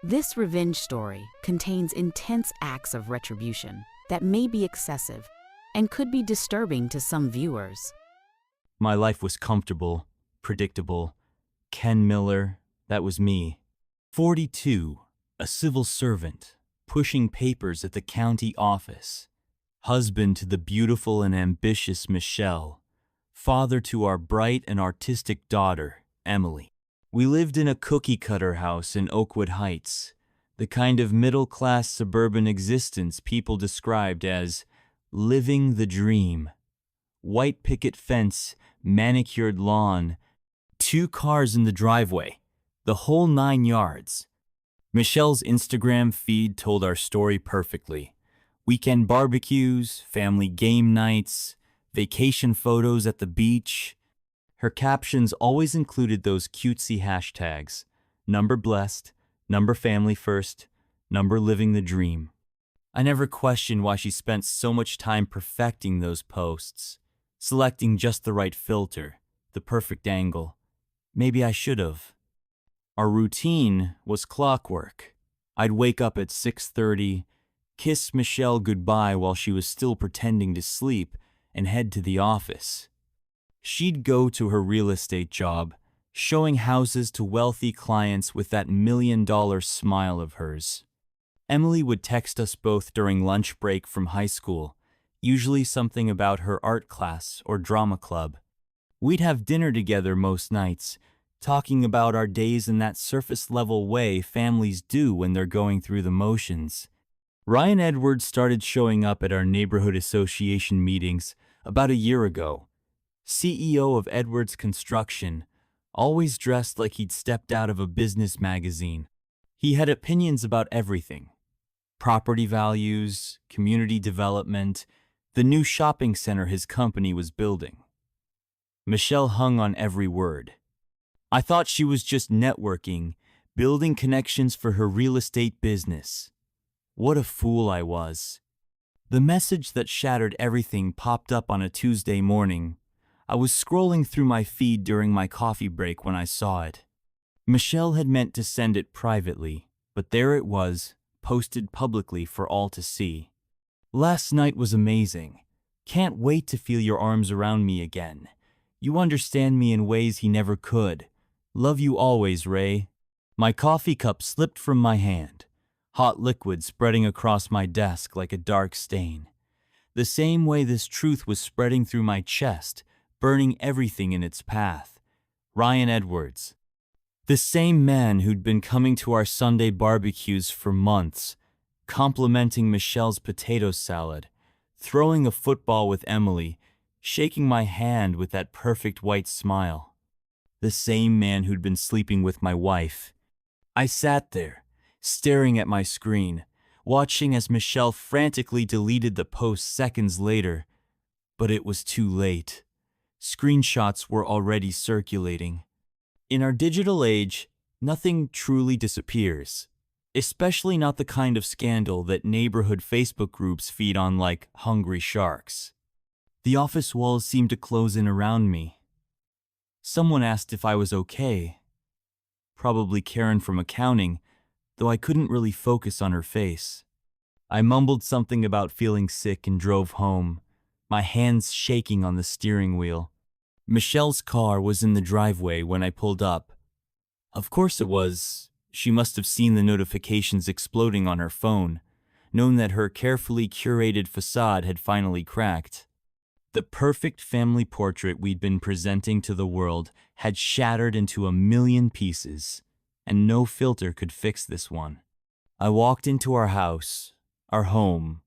This revenge story contains intense acts of retribution that may be excessive and could be disturbing to some viewers. My life was comfortable, predictable. Ken Miller, that was me. 42, a civil servant, pushing papers at the county office. Husband to the beautiful and ambitious Michelle. Father to our bright and artistic daughter, Emily. We lived in a cookie-cutter house in Oakwood Heights, the kind of middle-class suburban existence people described as living the dream. White picket fence, manicured lawn, 2 cars in the driveway, the whole 9 yards. Michelle's Instagram feed told our story perfectly. Weekend barbecues, family game nights, vacation photos at the beach. Her captions always included those cutesy hashtags: number blessed, number family first, number living the dream. I never questioned why she spent so much time perfecting those posts, selecting just the right filter, the perfect angle. Maybe I should have. Our routine was clockwork. I'd wake up at 6:30, kiss Michelle goodbye while she was still pretending to sleep, and head to the office. She'd go to her real estate job, showing houses to wealthy clients with that $1 million smile of hers. Emily would text us both during lunch break from high school, usually something about her art class or drama club. We'd have dinner together most nights, talking about our days in that surface-level way families do when they're going through the motions. Ryan Edwards started showing up at our neighborhood association meetings about a year ago. CEO of Edwards Construction, always dressed like he'd stepped out of a business magazine. He had opinions about everything: property values, community development, the new shopping center his company was building. Michelle hung on every word. I thought she was just networking, building connections for her real estate business. What a fool I was. The message that shattered everything popped up on a Tuesday morning. I was scrolling through my feed during my coffee break when I saw it. Michelle had meant to send it privately, but there it was, posted publicly for all to see. Last night was amazing. Can't wait to feel your arms around me again. You understand me in ways he never could. Love you always, Ray. My coffee cup slipped from my hand, hot liquid spreading across my desk like a dark stain. The same way this truth was spreading through my chest, burning everything in its path. Ryan Edwards. The same man who'd been coming to our Sunday barbecues for months, complimenting Michelle's potato salad, throwing a football with Emily, shaking my hand with that perfect white smile. The same man who'd been sleeping with my wife. I sat there, staring at my screen, watching as Michelle frantically deleted the post seconds later. But it was too late. Screenshots were already circulating. In our digital age, nothing truly disappears, especially not the kind of scandal that neighborhood Facebook groups feed on like hungry sharks. The office walls seemed to close in around me. Someone asked if I was okay. Probably Karen from accounting, though I couldn't really focus on her face. I mumbled something about feeling sick and drove home, my hands shaking on the steering wheel. Michelle's car was in the driveway when I pulled up. Of course it was. She must have seen the notifications exploding on her phone, known that her carefully curated facade had finally cracked. The perfect family portrait we'd been presenting to the world had shattered into 1,000,000 pieces, and no filter could fix this one. I walked into our house, our home,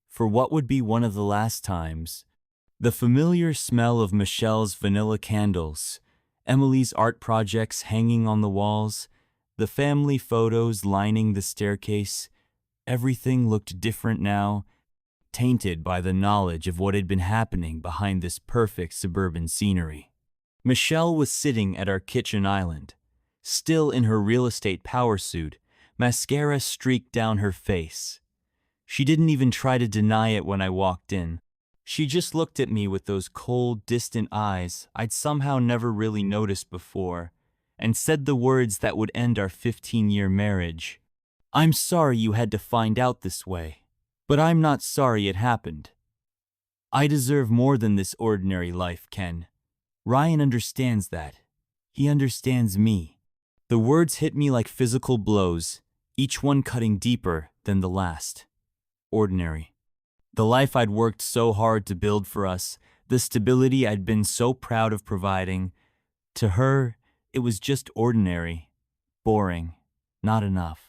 for what would be one of the last times. The familiar smell of Michelle's vanilla candles, Emily's art projects hanging on the walls, the family photos lining the staircase, everything looked different now, tainted by the knowledge of what had been happening behind this perfect suburban scenery. Michelle was sitting at our kitchen island, still in her real estate power suit, mascara streaked down her face. She didn't even try to deny it when I walked in. She just looked at me with those cold, distant eyes I'd somehow never really noticed before, and said the words that would end our 15-year marriage. I'm sorry you had to find out this way, but I'm not sorry it happened. I deserve more than this ordinary life, Ken. Ryan understands that. He understands me. The words hit me like physical blows, each one cutting deeper than the last. Ordinary. The life I'd worked so hard to build for us, the stability I'd been so proud of providing, to her, it was just ordinary, boring, not enough.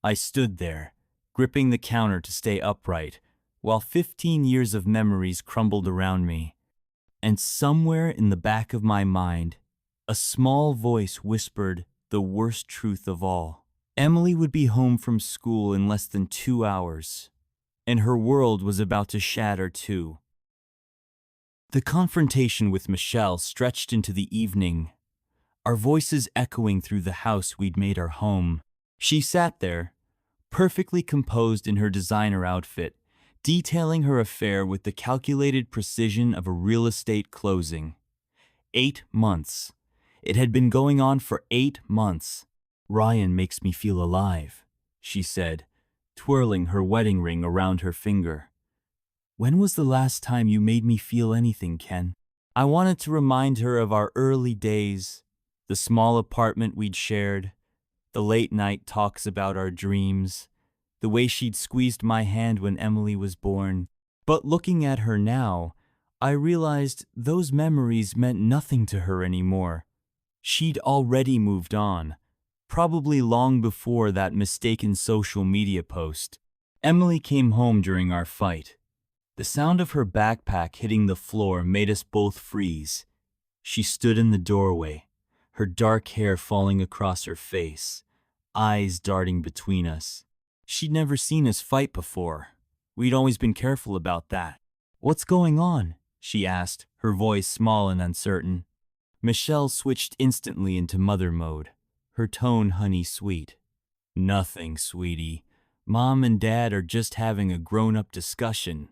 I stood there, gripping the counter to stay upright, while 15 years of memories crumbled around me. And somewhere in the back of my mind, a small voice whispered the worst truth of all. Emily would be home from school in less than 2 hours, and her world was about to shatter too. The confrontation with Michelle stretched into the evening, our voices echoing through the house we'd made our home. She sat there, perfectly composed in her designer outfit, detailing her affair with the calculated precision of a real estate closing. 8 months. It had been going on for 8 months. Ryan makes me feel alive, she said, twirling her wedding ring around her finger. When was the last time you made me feel anything, Ken? I wanted to remind her of our early days, the small apartment we'd shared, the late night talks about our dreams, the way she'd squeezed my hand when Emily was born. But looking at her now, I realized those memories meant nothing to her anymore. She'd already moved on, probably long before that mistaken social media post. Emily came home during our fight. The sound of her backpack hitting the floor made us both freeze. She stood in the doorway, her dark hair falling across her face, eyes darting between us. She'd never seen us fight before. We'd always been careful about that. "What's going on?" she asked, her voice small and uncertain. Michelle switched instantly into mother mode, her tone honey-sweet. "Nothing, sweetie. Mom and Dad are just having a grown-up discussion."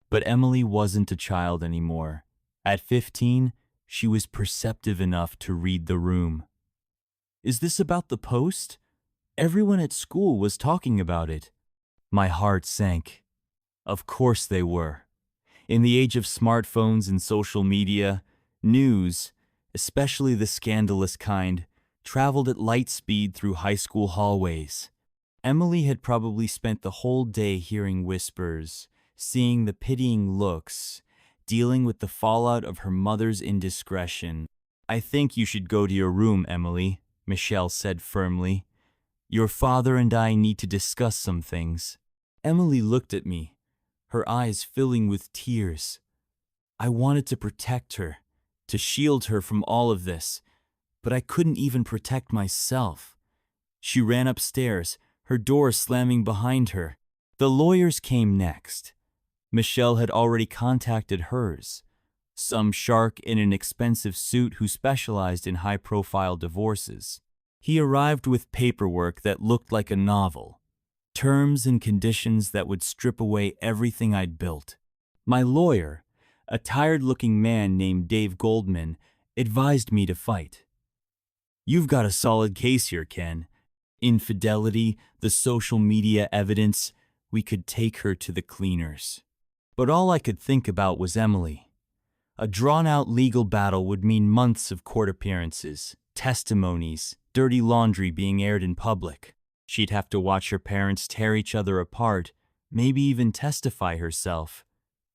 But Emily wasn't a child anymore. At 15, she was perceptive enough to read the room. "Is this about the post? Everyone at school was talking about it." My heart sank. Of course they were. In the age of smartphones and social media, news, especially the scandalous kind, traveled at light speed through high school hallways. Emily had probably spent the whole day hearing whispers, seeing the pitying looks, dealing with the fallout of her mother's indiscretion. "I think you should go to your room, Emily," Michelle said firmly. "Your father and I need to discuss some things." Emily looked at me, her eyes filling with tears. I wanted to protect her, to shield her from all of this, but I couldn't even protect myself. She ran upstairs, her door slamming behind her. The lawyers came next. Michelle had already contacted hers, some shark in an expensive suit who specialized in high-profile divorces. He arrived with paperwork that looked like a novel, terms and conditions that would strip away everything I'd built. My lawyer, a tired-looking man named Dave Goldman, advised me to fight. "You've got a solid case here, Ken. Infidelity, the social media evidence, we could take her to the cleaners." But all I could think about was Emily. A drawn-out legal battle would mean months of court appearances, testimonies, dirty laundry being aired in public. She'd have to watch her parents tear each other apart, maybe even testify herself.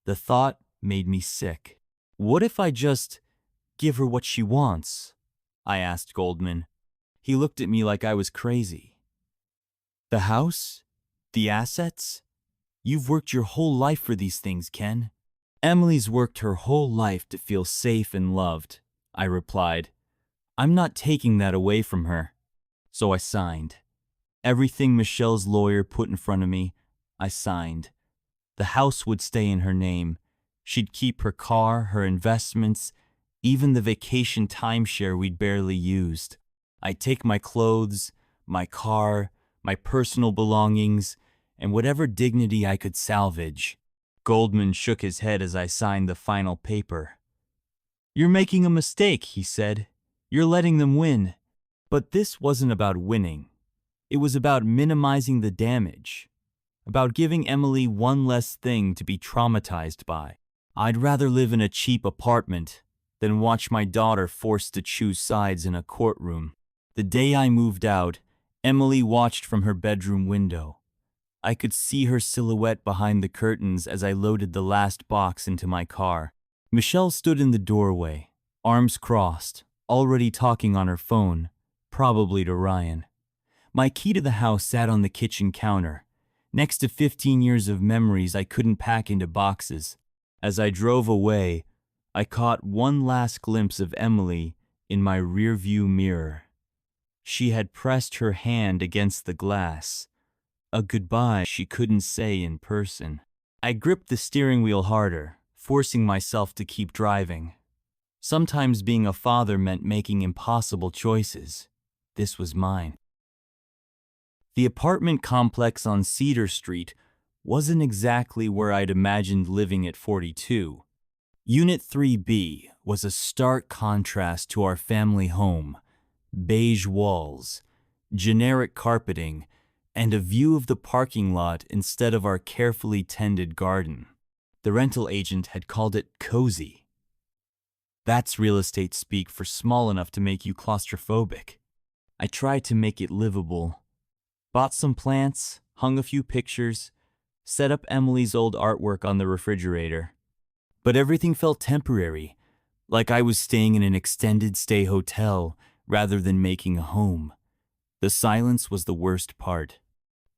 The thought made me sick. "What if I just give her what she wants?" I asked Goldman. He looked at me like I was crazy. "The house? The assets? You've worked your whole life for these things, Ken." "Emily's worked her whole life to feel safe and loved," I replied. "I'm not taking that away from her." So I signed. Everything Michelle's lawyer put in front of me, I signed. The house would stay in her name. She'd keep her car, her investments, even the vacation timeshare we'd barely used. I'd take my clothes, my car, my personal belongings, and whatever dignity I could salvage. Goldman shook his head as I signed the final paper. "You're making a mistake," he said. "You're letting them win." But this wasn't about winning. It was about minimizing the damage, about giving Emily one less thing to be traumatized by. I'd rather live in a cheap apartment than watch my daughter forced to choose sides in a courtroom. The day I moved out, Emily watched from her bedroom window. I could see her silhouette behind the curtains as I loaded the last box into my car. Michelle stood in the doorway, arms crossed, already talking on her phone, probably to Ryan. My key to the house sat on the kitchen counter, next to 15 years of memories I couldn't pack into boxes. As I drove away, I caught one last glimpse of Emily in my rearview mirror. She had pressed her hand against the glass, a goodbye she couldn't say in person. I gripped the steering wheel harder, forcing myself to keep driving. Sometimes being a father meant making impossible choices. This was mine. The apartment complex on Cedar Street wasn't exactly where I'd imagined living at 42. Unit 3B was a stark contrast to our family home. Beige walls, generic carpeting, and a view of the parking lot instead of our carefully tended garden. The rental agent had called it cozy. That's real estate speak for small enough to make you claustrophobic. I tried to make it livable. Bought some plants, hung a few pictures, set up Emily's old artwork on the refrigerator. But everything felt temporary, like I was staying in an extended stay hotel rather than making a home. The silence was the worst part.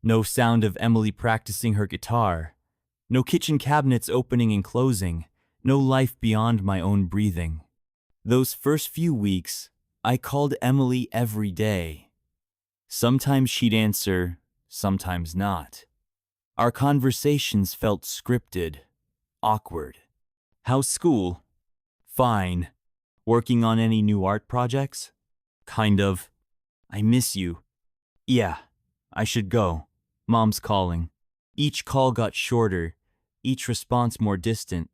No sound of Emily practicing her guitar. No kitchen cabinets opening and closing. No life beyond my own breathing. Those first few weeks, I called Emily every day. Sometimes she'd answer, sometimes not. Our conversations felt scripted, awkward. How's school? Fine. Working on any new art projects? Kind of. I miss you. Yeah, I should go. Mom's calling. Each call got shorter, each response more distant.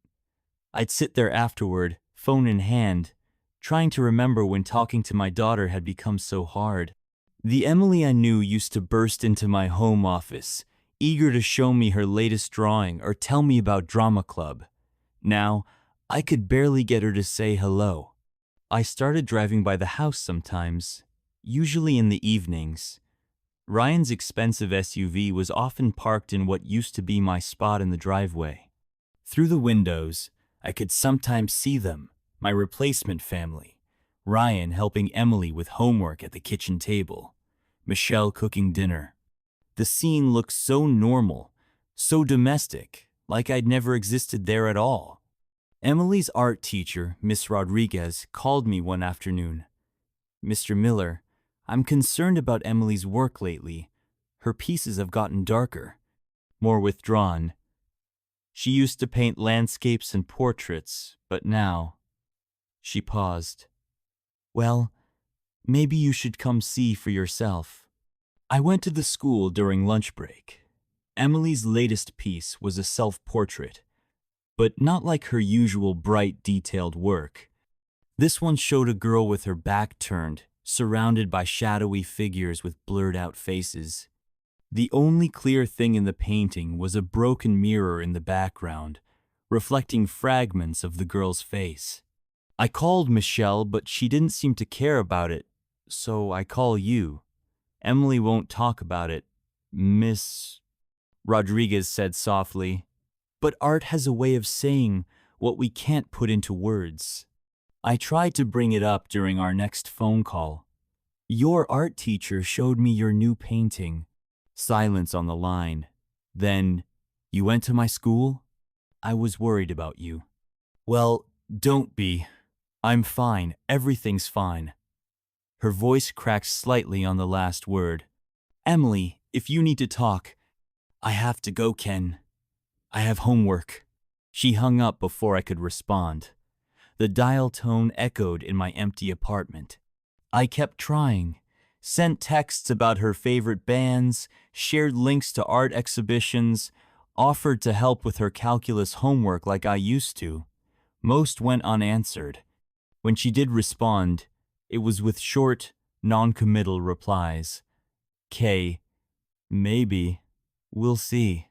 I'd sit there afterward, phone in hand, trying to remember when talking to my daughter had become so hard. The Emily I knew used to burst into my home office, eager to show me her latest drawing or tell me about drama club. Now, I could barely get her to say hello. I started driving by the house sometimes, usually in the evenings. Ryan's expensive SUV was often parked in what used to be my spot in the driveway. Through the windows, I could sometimes see them, my replacement family. Ryan helping Emily with homework at the kitchen table, Michelle cooking dinner. The scene looked so normal, so domestic, like I'd never existed there at all. Emily's art teacher, Miss Rodriguez, called me one afternoon. "Mr. Miller, I'm concerned about Emily's work lately. Her pieces have gotten darker, more withdrawn. She used to paint landscapes and portraits, but now..." She paused. "Well, maybe you should come see for yourself." I went to the school during lunch break. Emily's latest piece was a self-portrait, but not like her usual bright, detailed work. This one showed a girl with her back turned, surrounded by shadowy figures with blurred-out faces. The only clear thing in the painting was a broken mirror in the background, reflecting fragments of the girl's face. I called Michelle, but she didn't seem to care about it, so I call you. "Emily won't talk about it, Miss..." Rodriguez said softly. "But art has a way of saying what we can't put into words." I tried to bring it up during our next phone call. "Your art teacher showed me your new painting." Silence on the line. Then, "You went to my school? I was worried about you." "Well, don't be. I'm fine. Everything's fine." Her voice cracked slightly on the last word. "Emily, if you need to talk..." "I have to go, Ken. I have homework." She hung up before I could respond. The dial tone echoed in my empty apartment. I kept trying, sent texts about her favorite bands, shared links to art exhibitions, offered to help with her calculus homework like I used to. Most went unanswered. When she did respond, it was with short, non-committal replies. Kay, maybe. We'll see.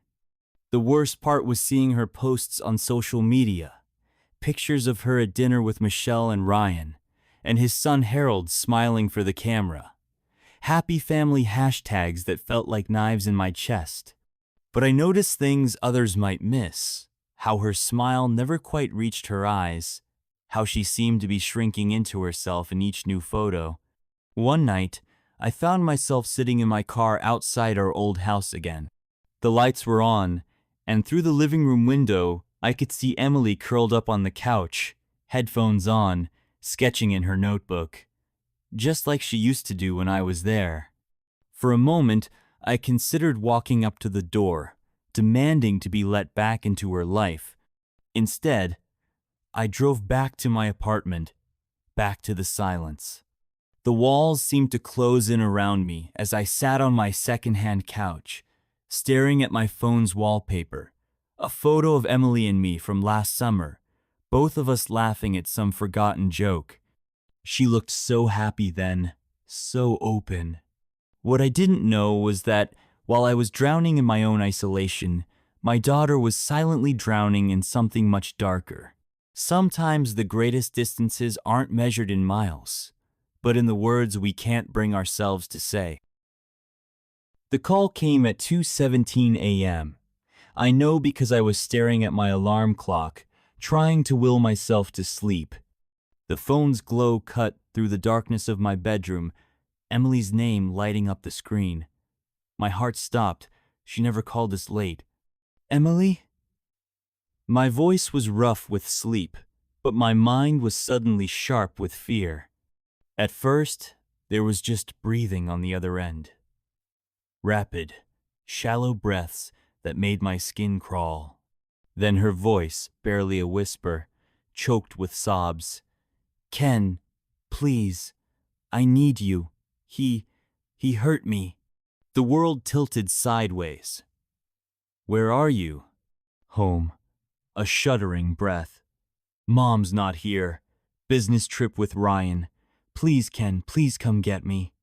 The worst part was seeing her posts on social media. Pictures of her at dinner with Michelle and Ryan, and his son Harold smiling for the camera. Happy family hashtags that felt like knives in my chest. But I noticed things others might miss. How her smile never quite reached her eyes. How she seemed to be shrinking into herself in each new photo. One night, I found myself sitting in my car outside our old house again. The lights were on, and through the living room window, I could see Emily curled up on the couch, headphones on, sketching in her notebook, just like she used to do when I was there. For a moment, I considered walking up to the door, demanding to be let back into her life. Instead, I drove back to my apartment, back to the silence. The walls seemed to close in around me as I sat on my secondhand couch, staring at my phone's wallpaper, a photo of Emily and me from last summer, both of us laughing at some forgotten joke. She looked so happy then, so open. What I didn't know was that while I was drowning in my own isolation, my daughter was silently drowning in something much darker. Sometimes the greatest distances aren't measured in miles, but in the words we can't bring ourselves to say. The call came at 2:17 a.m. I know because I was staring at my alarm clock, trying to will myself to sleep. The phone's glow cut through the darkness of my bedroom, Emily's name lighting up the screen. My heart stopped. She never called us late. Emily? My voice was rough with sleep, but my mind was suddenly sharp with fear. At first, there was just breathing on the other end. Rapid, shallow breaths that made my skin crawl. Then her voice, barely a whisper, choked with sobs. Ken, please, I need you. He hurt me. The world tilted sideways. Where are you? Home. A shuddering breath. Mom's not here. Business trip with Ryan. Please, Ken, please come get me.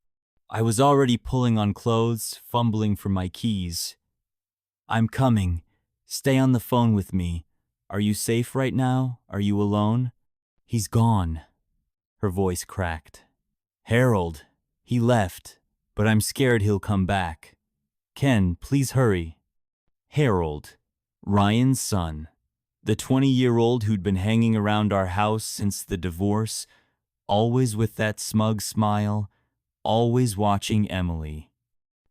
I was already pulling on clothes, fumbling for my keys. I'm coming. Stay on the phone with me. Are you safe right now? Are you alone? He's gone. Her voice cracked. Harold. He left, but I'm scared he'll come back. Ken, please hurry. Harold. Ryan's son. The 20-year-old who'd been hanging around our house since the divorce, always with that smug smile, always watching Emily.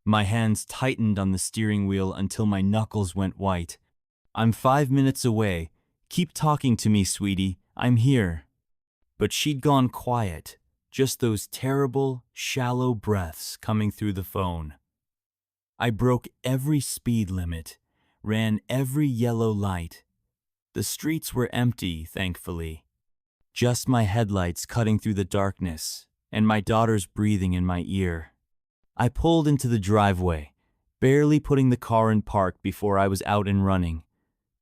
My hands tightened on the steering wheel until my knuckles went white. I'm 5 minutes away. Keep talking to me, sweetie. I'm here. But she'd gone quiet, just those terrible, shallow breaths coming through the phone. I broke every speed limit, ran every yellow light. The streets were empty, thankfully. Just my headlights cutting through the darkness, and my daughter's breathing in my ear. I pulled into the driveway, barely putting the car in park before I was out and running.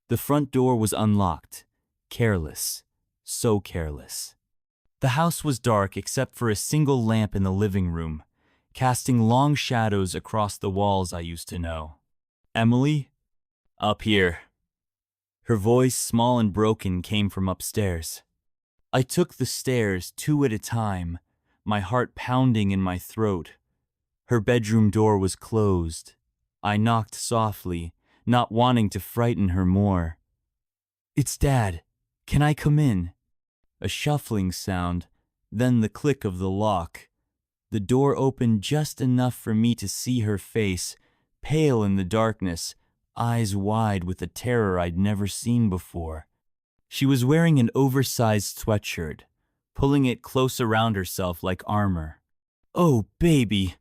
The front door was unlocked. Careless. So careless. The house was dark except for a single lamp in the living room, casting long shadows across the walls I used to know. Emily? Up here. Her voice, small and broken, came from upstairs. I took the stairs 2 at a time, my heart pounding in my throat. Her bedroom door was closed. I knocked softly, not wanting to frighten her more. It's Dad. Can I come in? A shuffling sound, then the click of the lock. The door opened just enough for me to see her face, pale in the darkness, eyes wide with a terror I'd never seen before. She was wearing an oversized sweatshirt, pulling it close around herself like armor. Oh, baby!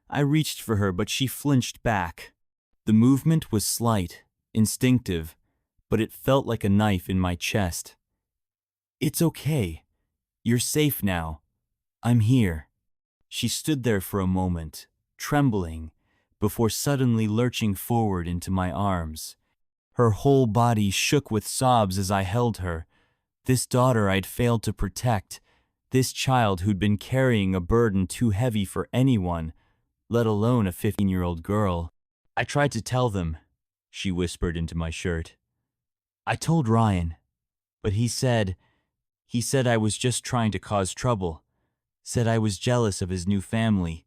I reached for her, but she flinched back. The movement was slight, instinctive, but it felt like a knife in my chest. It's okay. You're safe now. I'm here. She stood there for a moment, trembling, before suddenly lurching forward into my arms. Her whole body shook with sobs as I held her. This daughter I'd failed to protect, this child who'd been carrying a burden too heavy for anyone, let alone a 15-year-old girl. I tried to tell them, she whispered into my shirt. I told Ryan, but he said I was just trying to cause trouble, said I was jealous of his new family,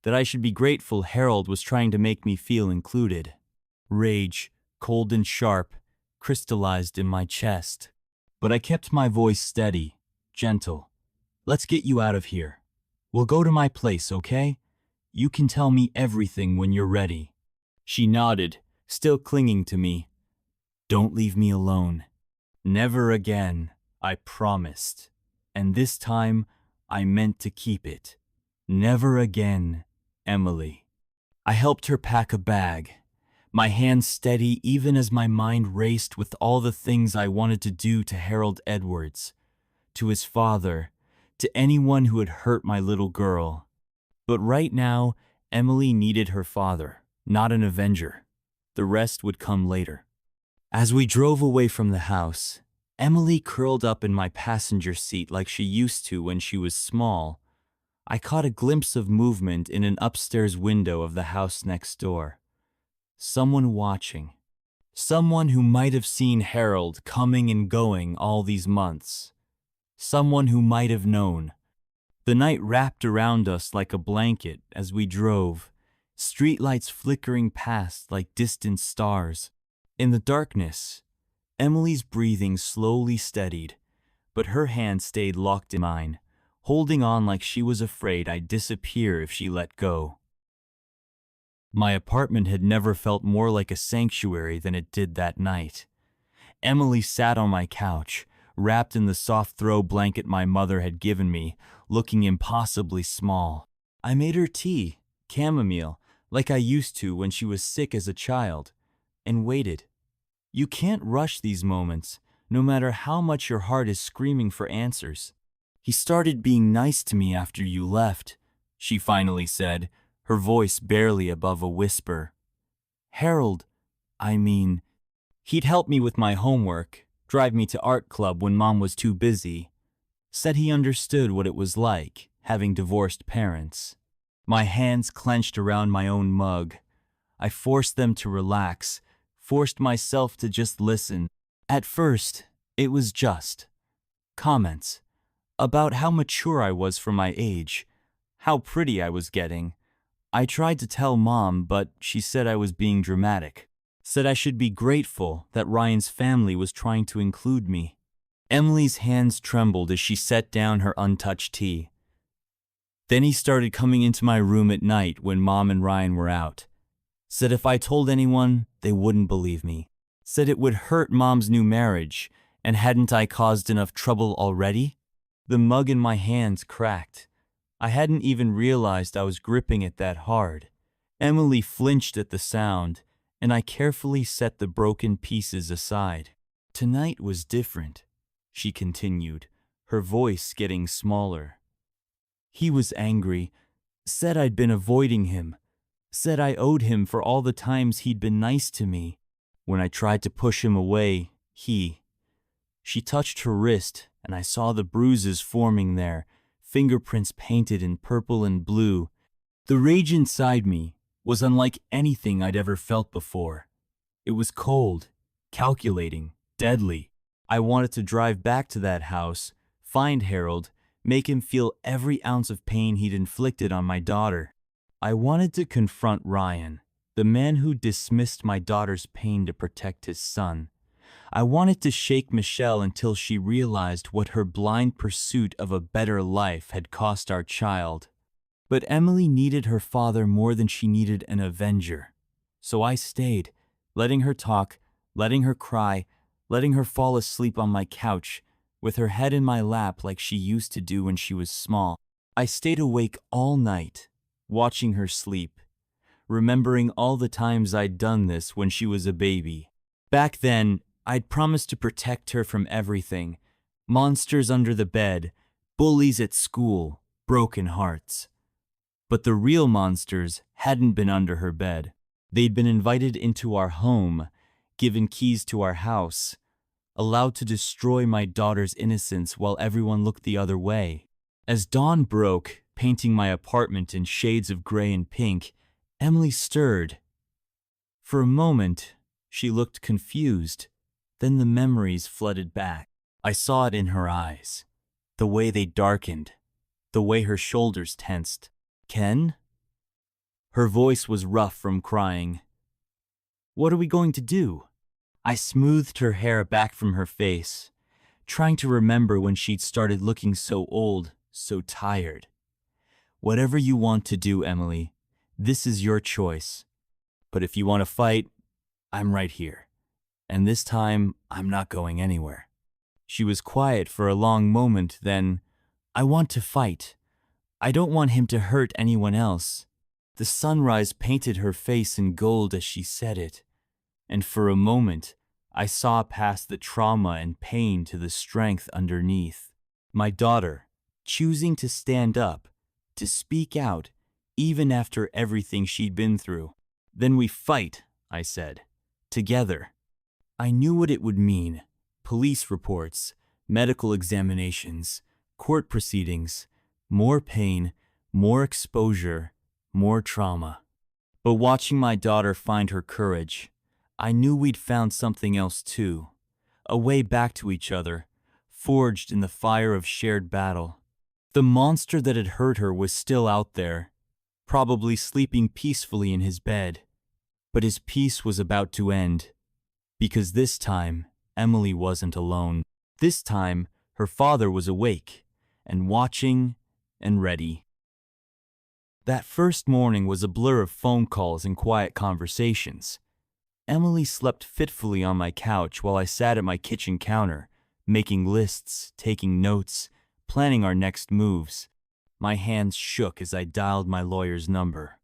that I should be grateful Harold was trying to make me feel included. Rage, cold and sharp, crystallized in my chest. But I kept my voice steady, gentle. Let's get you out of here. We'll go to my place, okay? You can tell me everything when you're ready. She nodded, still clinging to me. Don't leave me alone. Never again, I promised. And this time, I meant to keep it. Never again, Emily. I helped her pack a bag, my hands steady even as my mind raced with all the things I wanted to do to Harold Edwards, to his father, to anyone who had hurt my little girl. But right now, Emily needed her father, not an avenger. The rest would come later. As we drove away from the house, Emily curled up in my passenger seat like she used to when she was small. I caught a glimpse of movement in an upstairs window of the house next door. Someone watching. Someone who might have seen Harold coming and going all these months. Someone who might have known. The night wrapped around us like a blanket as we drove, streetlights flickering past like distant stars. In the darkness, Emily's breathing slowly steadied, but her hand stayed locked in mine, holding on like she was afraid I'd disappear if she let go. My apartment had never felt more like a sanctuary than it did that night. Emily sat on my couch, wrapped in the soft throw blanket my mother had given me, looking impossibly small. I made her tea, chamomile, like I used to when she was sick as a child, and waited. You can't rush these moments, no matter how much your heart is screaming for answers. He started being nice to me after you left, she finally said, her voice barely above a whisper. Harold, he'd help me with my homework, drive me to art club when Mom was too busy. Said he understood what it was like, having divorced parents. My hands clenched around my own mug. I forced them to relax, forced myself to just listen. At first, it was just comments about how mature I was for my age, how pretty I was getting. I tried to tell Mom, but she said I was being dramatic. Said I should be grateful that Ryan's family was trying to include me. Emily's hands trembled as she set down her untouched tea. Then he started coming into my room at night when Mom and Ryan were out. Said if I told anyone, they wouldn't believe me. Said it would hurt Mom's new marriage, and hadn't I caused enough trouble already? The mug in my hands cracked. I hadn't even realized I was gripping it that hard. Emily flinched at the sound, and I carefully set the broken pieces aside. Tonight was different, she continued, her voice getting smaller. He was angry, said I'd been avoiding him, said I owed him for all the times he'd been nice to me. When I tried to push him away, She touched her wrist, and I saw the bruises forming there, fingerprints painted in purple and blue. The rage inside me was unlike anything I'd ever felt before. It was cold, calculating, deadly. I wanted to drive back to that house, find Harold, make him feel every ounce of pain he'd inflicted on my daughter. I wanted to confront Ryan, the man who dismissed my daughter's pain to protect his son. I wanted to shake Michelle until she realized what her blind pursuit of a better life had cost our child. But Emily needed her father more than she needed an avenger. So I stayed, letting her talk, letting her cry, letting her fall asleep on my couch, with her head in my lap like she used to do when she was small. I stayed awake all night, watching her sleep, remembering all the times I'd done this when she was a baby. Back then, I'd promised to protect her from everything. Monsters under the bed, bullies at school, broken hearts. But the real monsters hadn't been under her bed. They'd been invited into our home, given keys to our house, allowed to destroy my daughter's innocence while everyone looked the other way. As dawn broke, painting my apartment in shades of gray and pink, Emily stirred. For a moment, she looked confused. Then the memories flooded back. I saw it in her eyes, the way they darkened, the way her shoulders tensed. Ken? Her voice was rough from crying. What are we going to do? I smoothed her hair back from her face, trying to remember when she'd started looking so old, so tired. Whatever you want to do, Emily, this is your choice. But if you want to fight, I'm right here. And this time, I'm not going anywhere. She was quiet for a long moment, then, I want to fight. I don't want him to hurt anyone else. The sunrise painted her face in gold as she said it, and for a moment, I saw past the trauma and pain to the strength underneath. My daughter, choosing to stand up, to speak out, even after everything she'd been through. Then we fight, I said, together. I knew what it would mean. Police reports, medical examinations, court proceedings, more pain, more exposure, more trauma. But watching my daughter find her courage, I knew we'd found something else too. A way back to each other, forged in the fire of shared battle. The monster that had hurt her was still out there, probably sleeping peacefully in his bed. But his peace was about to end. Because this time, Emily wasn't alone. This time, her father was awake, and watching, and ready. That first morning was a blur of phone calls and quiet conversations. Emily slept fitfully on my couch while I sat at my kitchen counter, making lists, taking notes, planning our next moves. My hands shook as I dialed my lawyer's number.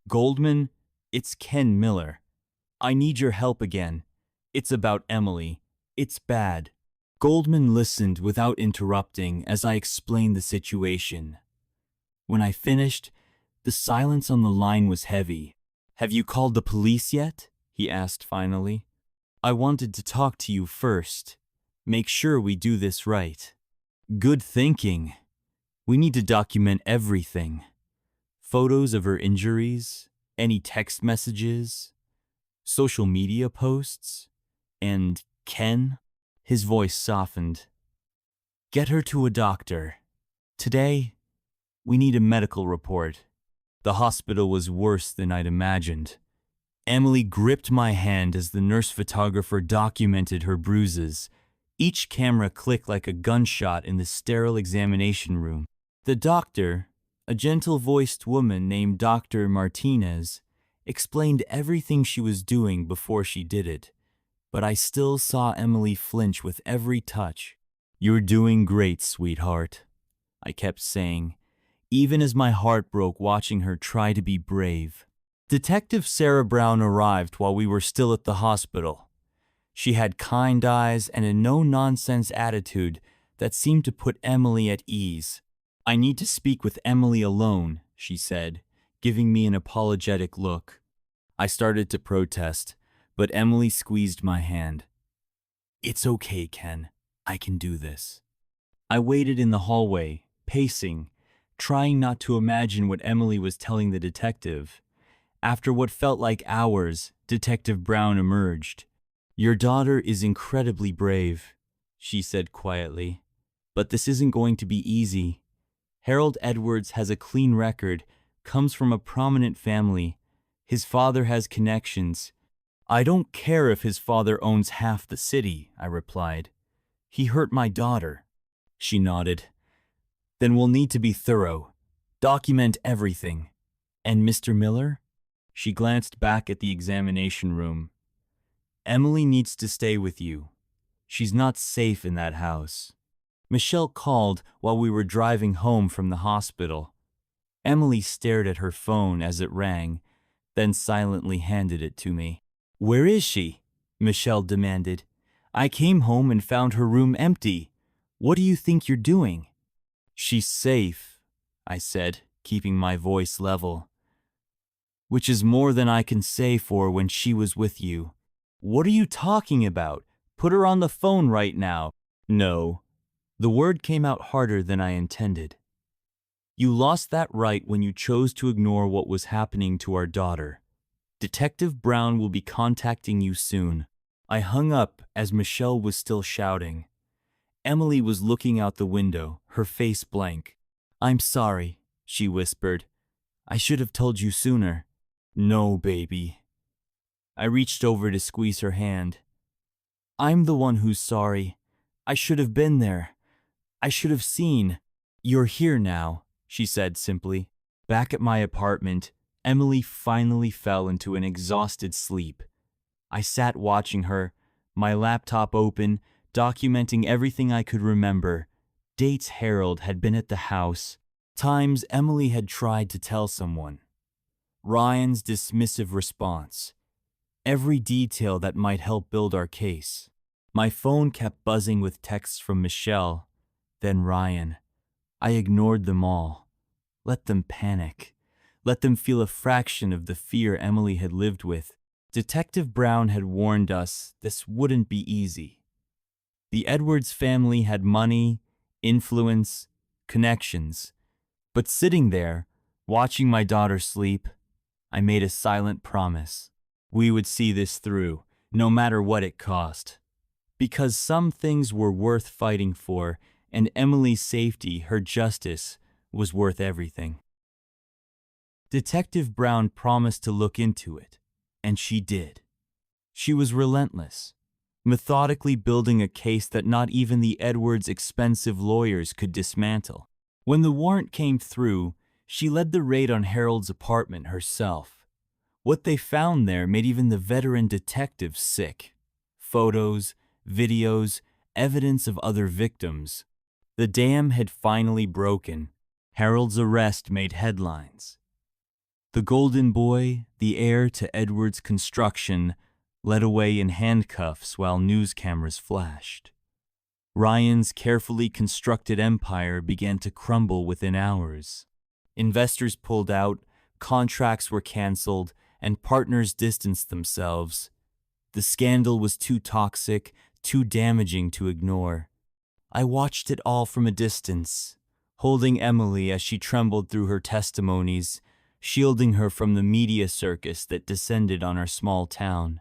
Goldman, it's Ken Miller. I need your help again. It's about Emily. It's bad. Goldman listened without interrupting as I explained the situation. When I finished, the silence on the line was heavy. Have you called the police yet? He asked finally. I wanted to talk to you first. Make sure we do this right. Good thinking. We need to document everything. Photos of her injuries, any text messages, social media posts, and Ken? His voice softened. Get her to a doctor. Today, we need a medical report. The hospital was worse than I'd imagined. Emily gripped my hand as the nurse photographer documented her bruises. Each camera clicked like a gunshot in the sterile examination room. The doctor, a gentle-voiced woman named Dr. Martinez, explained everything she was doing before she did it. But I still saw Emily flinch with every touch. You're doing great, sweetheart, I kept saying, even as my heart broke watching her try to be brave. Detective Sarah Brown arrived while we were still at the hospital. She had kind eyes and a no-nonsense attitude that seemed to put Emily at ease. I need to speak with Emily alone, she said, giving me an apologetic look. I started to protest, but Emily squeezed my hand. It's okay, Ken. I can do this. I waited in the hallway, pacing, trying not to imagine what Emily was telling the detective. After what felt like hours, Detective Brown emerged. Your daughter is incredibly brave, she said quietly. But this isn't going to be easy. Harold Edwards has a clean record, comes from a prominent family. His father has connections. I don't care if his father owns half the city, I replied. He hurt my daughter. She nodded. Then we'll need to be thorough. Document everything. And Mr. Miller? She glanced back at the examination room. Emily needs to stay with you. She's not safe in that house. Michelle called while we were driving home from the hospital. Emily stared at her phone as it rang, then silently handed it to me. Where is she? Michelle demanded. I came home and found her room empty. What do you think you're doing? She's safe, I said, keeping my voice level. Which is more than I can say for when she was with you. What are you talking about? Put her on the phone right now. No. The word came out harder than I intended. You lost that right when you chose to ignore what was happening to our daughter. Detective Brown will be contacting you soon." I hung up as Michelle was still shouting. Emily was looking out the window, her face blank. "I'm sorry," she whispered. "I should have told you sooner." "No, baby." I reached over to squeeze her hand. "I'm the one who's sorry. I should have been there. I should have seen." "You're here now," she said simply. Back at my apartment, Emily finally fell into an exhausted sleep. I sat watching her, my laptop open, documenting everything I could remember. Dates Harold had been at the house, times Emily had tried to tell someone, Ryan's dismissive response, every detail that might help build our case. My phone kept buzzing with texts from Michelle, then Ryan. I ignored them all. Let them panic. Let them feel a fraction of the fear Emily had lived with. Detective Brown had warned us this wouldn't be easy. The Edwards family had money, influence, connections. But sitting there, watching my daughter sleep, I made a silent promise. We would see this through, no matter what it cost. Because some things were worth fighting for, and Emily's safety, her justice, was worth everything. Detective Brown promised to look into it, and she did. She was relentless, methodically building a case that not even the Edwards' expensive lawyers could dismantle. When the warrant came through, she led the raid on Harold's apartment herself. What they found there made even the veteran detectives sick. Photos, videos, evidence of other victims. The dam had finally broken. Harold's arrest made headlines. The golden boy, the heir to Edwards' construction, led away in handcuffs while news cameras flashed. Ryan's carefully constructed empire began to crumble within hours. Investors pulled out, contracts were canceled, and partners distanced themselves. The scandal was too toxic, too damaging to ignore. I watched it all from a distance, holding Emily as she trembled through her testimonies, shielding her from the media circus that descended on our small town.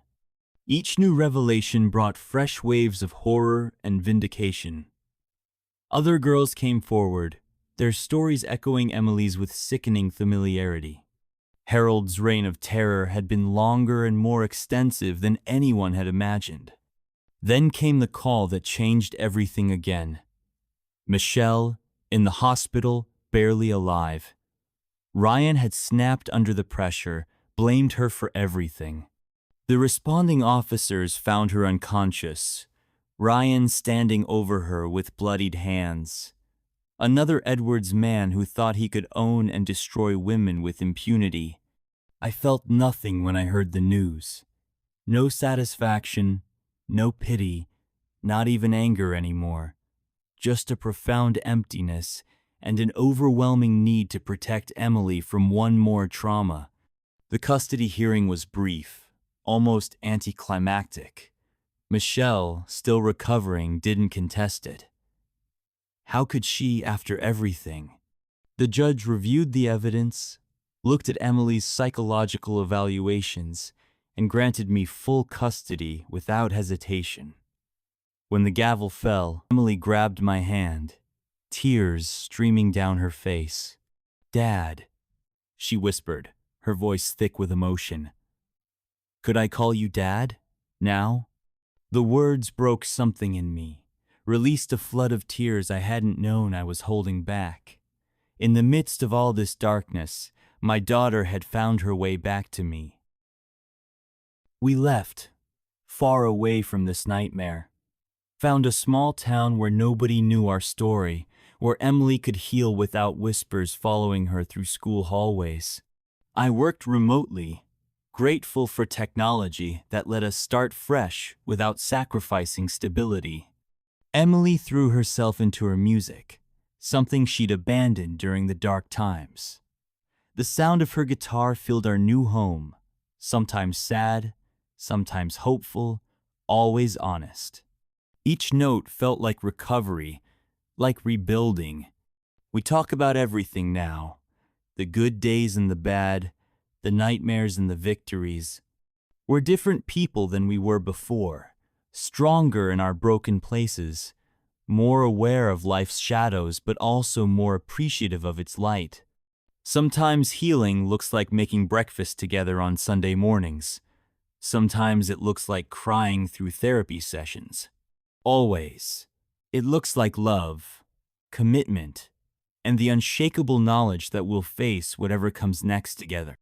Each new revelation brought fresh waves of horror and vindication. Other girls came forward, their stories echoing Emily's with sickening familiarity. Harold's reign of terror had been longer and more extensive than anyone had imagined. Then came the call that changed everything again. Michelle, in the hospital, barely alive. Ryan had snapped under the pressure, blamed her for everything. The responding officers found her unconscious, Ryan standing over her with bloodied hands. Another Edwards man who thought he could own and destroy women with impunity. I felt nothing when I heard the news. No satisfaction, no pity, not even anger anymore. Just a profound emptiness and an overwhelming need to protect Emily from one more trauma. The custody hearing was brief, almost anticlimactic. Michelle, still recovering, didn't contest it. How could she, after everything? The judge reviewed the evidence, looked at Emily's psychological evaluations, and granted me full custody without hesitation. When the gavel fell, Emily grabbed my hand, tears streaming down her face. "Dad," she whispered, her voice thick with emotion. "Could I call you Dad? Now?" The words broke something in me, released a flood of tears I hadn't known I was holding back. In the midst of all this darkness, my daughter had found her way back to me. We left, far away from this nightmare. Found a small town where nobody knew our story, where Emily could heal without whispers following her through school hallways. I worked remotely, grateful for technology that let us start fresh without sacrificing stability. Emily threw herself into her music, something she'd abandoned during the dark times. The sound of her guitar filled our new home, sometimes sad, sometimes hopeful, always honest. Each note felt like recovery, like rebuilding. We talk about everything now. The good days and the bad, the nightmares and the victories. We're different people than we were before, stronger in our broken places, more aware of life's shadows, but also more appreciative of its light. Sometimes healing looks like making breakfast together on Sunday mornings. Sometimes it looks like crying through therapy sessions. Always, it looks like love, commitment, and the unshakable knowledge that we'll face whatever comes next together.